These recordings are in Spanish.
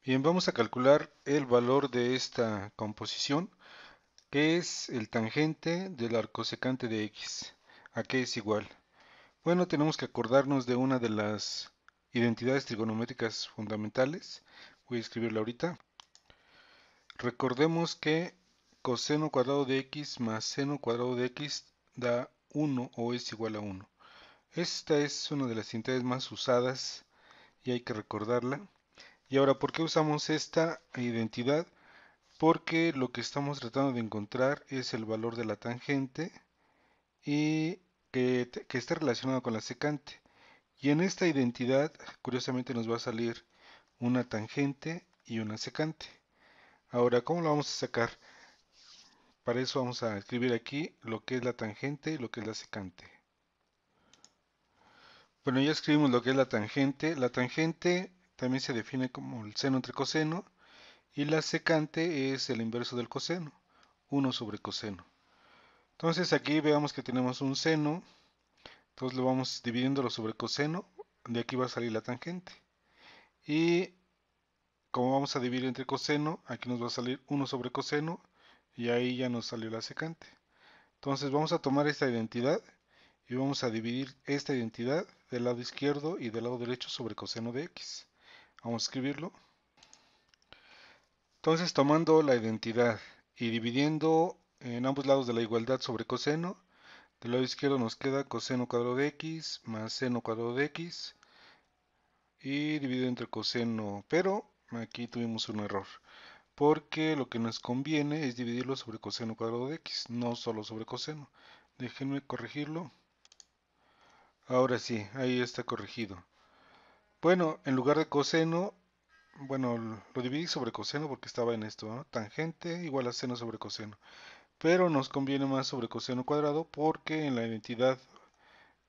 Bien, vamos a calcular el valor de esta composición, que es el tangente del arcosecante de x. ¿A qué es igual? Bueno, tenemos que acordarnos de una de las identidades trigonométricas fundamentales. Voy a escribirla ahorita. Recordemos que coseno cuadrado de x más seno cuadrado de x da 1 o es igual a 1. Esta es una de las identidades más usadas y hay que recordarla. Y ahora, ¿por qué usamos esta identidad? Porque lo que estamos tratando de encontrar es el valor de la tangente y que esté relacionado con la secante. Y en esta identidad, curiosamente, nos va a salir una tangente y una secante. Ahora, ¿cómo lo vamos a sacar? Para eso vamos a escribir aquí lo que es la tangente y lo que es la secante. Bueno, ya escribimos lo que es la tangente. La tangente también se define como el seno entre coseno y la secante es el inverso del coseno, 1 sobre coseno. Entonces aquí veamos que tenemos un seno, entonces lo vamos dividiéndolo sobre coseno, de aquí va a salir la tangente. Y como vamos a dividir entre coseno, aquí nos va a salir 1 sobre coseno y ahí ya nos salió la secante. Entonces vamos a tomar esta identidad y vamos a dividir esta identidad del lado izquierdo y del lado derecho sobre coseno de x. Vamos a escribirlo. Entonces tomando la identidad y dividiendo en ambos lados de la igualdad sobre coseno, del lado izquierdo nos queda coseno cuadrado de x más seno cuadrado de x y dividido entre coseno, pero aquí tuvimos un error, porque lo que nos conviene es dividirlo sobre coseno cuadrado de x, no solo sobre coseno. Déjenme corregirlo. Ahora sí, ahí está corregido. Bueno, en lugar de coseno, bueno, lo dividí sobre coseno porque estaba en esto, ¿no? Tangente igual a seno sobre coseno. Pero nos conviene más sobre coseno cuadrado porque en la identidad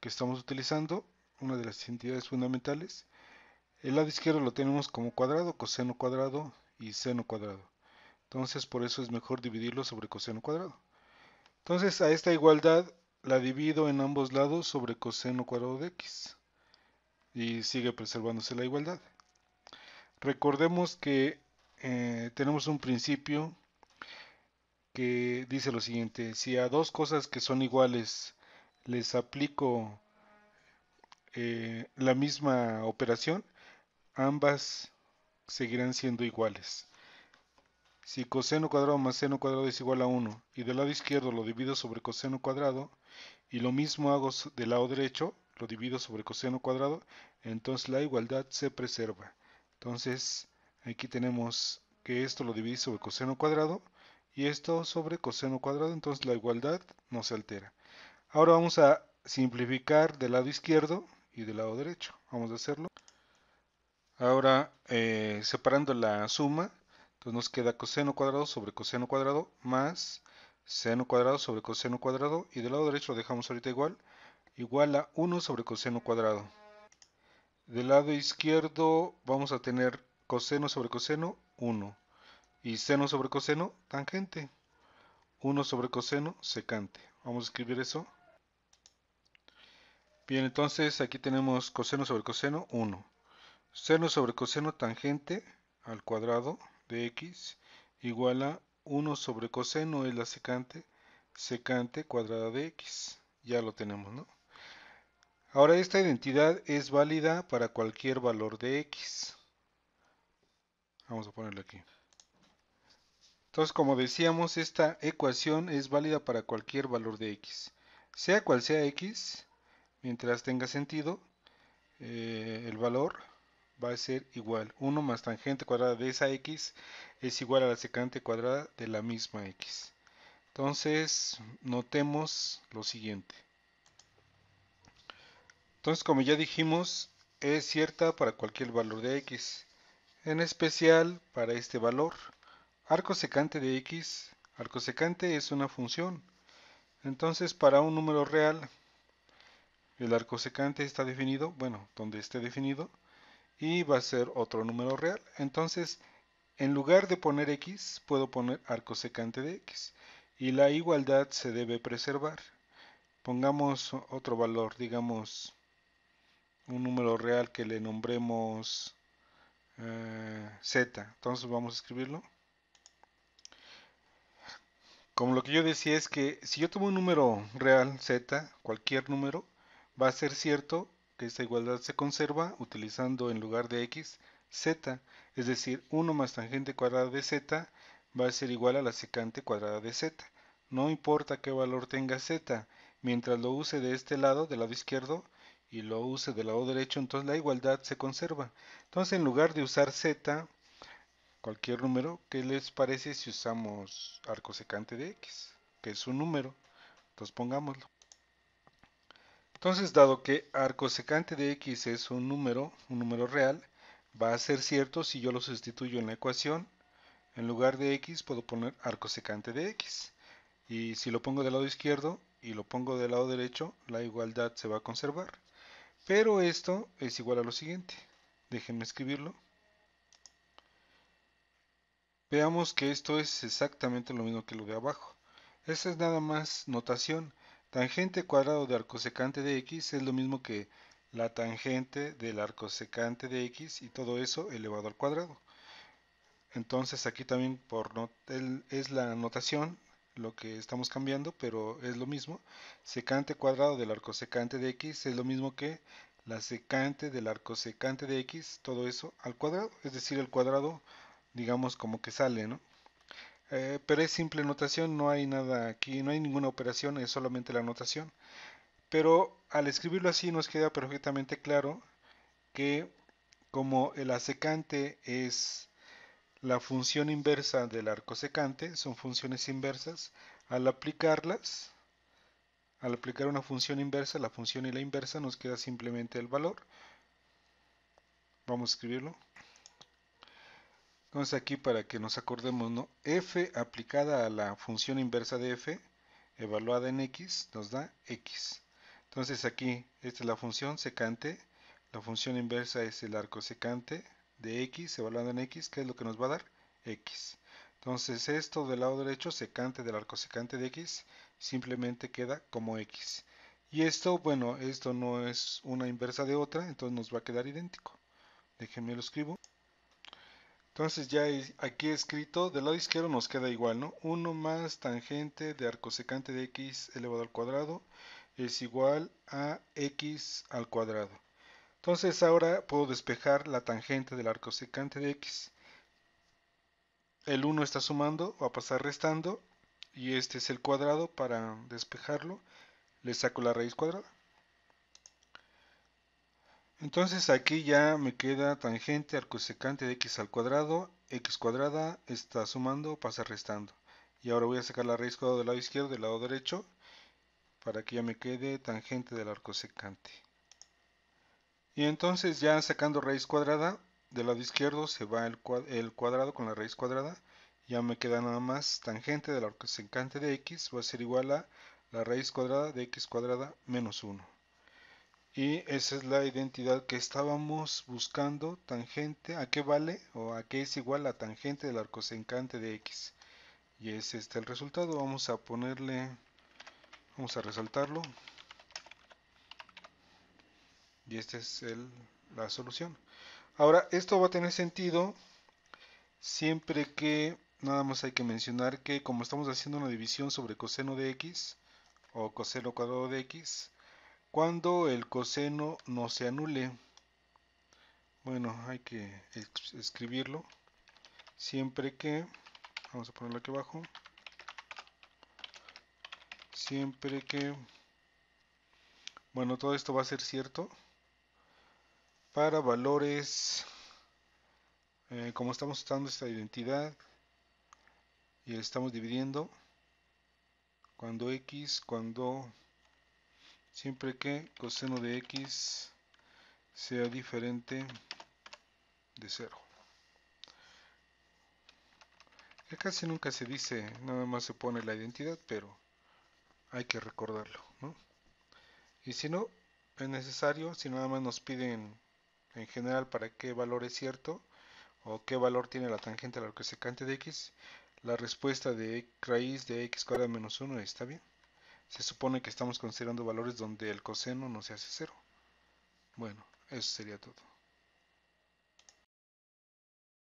que estamos utilizando, una de las identidades fundamentales, el lado izquierdo lo tenemos como cuadrado, coseno cuadrado y seno cuadrado. Entonces por eso es mejor dividirlo sobre coseno cuadrado. Entonces a esta igualdad la divido en ambos lados sobre coseno cuadrado de x y sigue preservándose la igualdad. Recordemos que tenemos un principio que dice lo siguiente: si a dos cosas que son iguales les aplico la misma operación, ambas seguirán siendo iguales. Si coseno cuadrado más seno cuadrado es igual a 1 y del lado izquierdo lo divido sobre coseno cuadrado y lo mismo hago del lado derecho, lo divido sobre coseno cuadrado, entonces la igualdad se preserva. Entonces aquí tenemos que esto lo dividí sobre coseno cuadrado y esto sobre coseno cuadrado, entonces la igualdad no se altera. Ahora vamos a simplificar del lado izquierdo y del lado derecho. Vamos a hacerlo. Ahora, separando la suma, entonces nos queda coseno cuadrado sobre coseno cuadrado más seno cuadrado sobre coseno cuadrado y del lado derecho lo dejamos ahorita igual a 1 sobre coseno cuadrado. Del lado izquierdo vamos a tener coseno sobre coseno 1 y seno sobre coseno tangente, 1 sobre coseno secante. Vamos a escribir eso. Bien, entonces aquí tenemos coseno sobre coseno 1. Seno sobre coseno tangente al cuadrado de x igual a 1 sobre coseno es la secante, secante cuadrada de x. Ya lo tenemos, ¿no? Ahora esta identidad es válida para cualquier valor de x. Vamos a ponerlo aquí. Entonces, como decíamos, esta ecuación es válida para cualquier valor de x. Sea cual sea x, mientras tenga sentido, el valor va a ser igual. 1 más tangente cuadrada de esa x es igual a la secante cuadrada de la misma x. Entonces, notemos lo siguiente. Entonces, como ya dijimos, es cierta para cualquier valor de x, en especial para este valor. Arco secante de x, arco secante es una función. Entonces, para un número real, el arco secante está definido, bueno, donde esté definido, y va a ser otro número real. Entonces, en lugar de poner x, puedo poner arco secante de x. Y la igualdad se debe preservar. Pongamos otro valor, digamos un número real que le nombremos z. Entonces vamos a escribirlo. Como lo que yo decía es que si yo tomo un número real z, cualquier número, va a ser cierto que esta igualdad se conserva utilizando en lugar de x, z. Es decir, 1 más tangente cuadrada de z va a ser igual a la secante cuadrada de z. No importa qué valor tenga z, mientras lo use de este lado, del lado izquierdo, y lo use del lado derecho, entonces la igualdad se conserva. Entonces en lugar de usar z, cualquier número, ¿qué les parece si usamos arco secante de x? Que es un número, entonces pongámoslo. Entonces, dado que arco secante de x es un número real, va a ser cierto si yo lo sustituyo en la ecuación. En lugar de x puedo poner arco secante de x. Y si lo pongo del lado izquierdo y lo pongo del lado derecho, la igualdad se va a conservar. Pero esto es igual a lo siguiente. Déjenme escribirlo. Veamos que esto es exactamente lo mismo que lo de abajo. Esta es nada más notación. Tangente cuadrado de arcosecante de x es lo mismo que la tangente del arcosecante de x y todo eso elevado al cuadrado. Entonces aquí también es la notación lo que estamos cambiando, pero es lo mismo. Secante cuadrado del arcosecante de x es lo mismo que la secante del arcosecante de x, todo eso al cuadrado, es decir, el cuadrado digamos como que sale, ¿no? Pero es simple notación, no hay nada aquí, no hay ninguna operación, es solamente la notación. Pero al escribirlo así nos queda perfectamente claro que como el asecante es la función inversa del arcosecante, son funciones inversas, al aplicarlas, al aplicar una función inversa, la función y la inversa, nos queda simplemente el valor. Vamos a escribirlo. Entonces aquí para que nos acordemos, ¿no? F aplicada a la función inversa de f, evaluada en x, nos da x. Entonces aquí, esta es la función secante, la función inversa es el arcosecante de x, evaluado en x, ¿qué es lo que nos va a dar? X. Entonces esto del lado derecho, secante del arcosecante de x, simplemente queda como x. Y esto, bueno, esto no es una inversa de otra, entonces nos va a quedar idéntico. Déjenme lo escribo. Entonces ya aquí escrito, del lado izquierdo nos queda igual, ¿no? 1 más tangente de arcosecante de x elevado al cuadrado es igual a x al cuadrado. Entonces ahora puedo despejar la tangente del arcosecante de x. El 1 está sumando, va a pasar restando, y este es el cuadrado. Para despejarlo, le saco la raíz cuadrada. Entonces aquí ya me queda tangente arcosecante de x al cuadrado, x cuadrada está sumando, pasa restando. Y ahora voy a sacar la raíz cuadrada del lado izquierdo, del lado derecho, para que ya me quede tangente del arcosecante. Y entonces ya sacando raíz cuadrada, del lado izquierdo se va el cuadrado con la raíz cuadrada. Ya me queda nada más tangente del arcosecante de x, va a ser igual a la raíz cuadrada de x cuadrada menos 1. Y esa es la identidad que estábamos buscando, tangente, ¿a qué vale? O a qué es igual la tangente del arcosecante de x. Y es este el resultado, vamos a vamos a resaltarlo. Y esta es la solución. Ahora, esto va a tener sentido siempre que, nada más hay que mencionar que como estamos haciendo una división sobre coseno de x, o coseno cuadrado de x, cuando el coseno no se anule, bueno, hay que escribirlo. Siempre que, vamos a ponerlo aquí abajo, siempre que, bueno, todo esto va a ser cierto para valores, como estamos usando esta identidad y estamos dividiendo, siempre que coseno de x sea diferente de 0. Que casi nunca se dice, nada más se pone la identidad, pero hay que recordarlo, ¿no? Y si no es necesario, si nada más nos piden en general para qué valor es cierto o qué valor tiene la tangente al arcosecante de x, la respuesta de raíz de x cuadrada menos 1 está bien. Se supone que estamos considerando valores donde el coseno no se hace 0. Bueno, eso sería todo.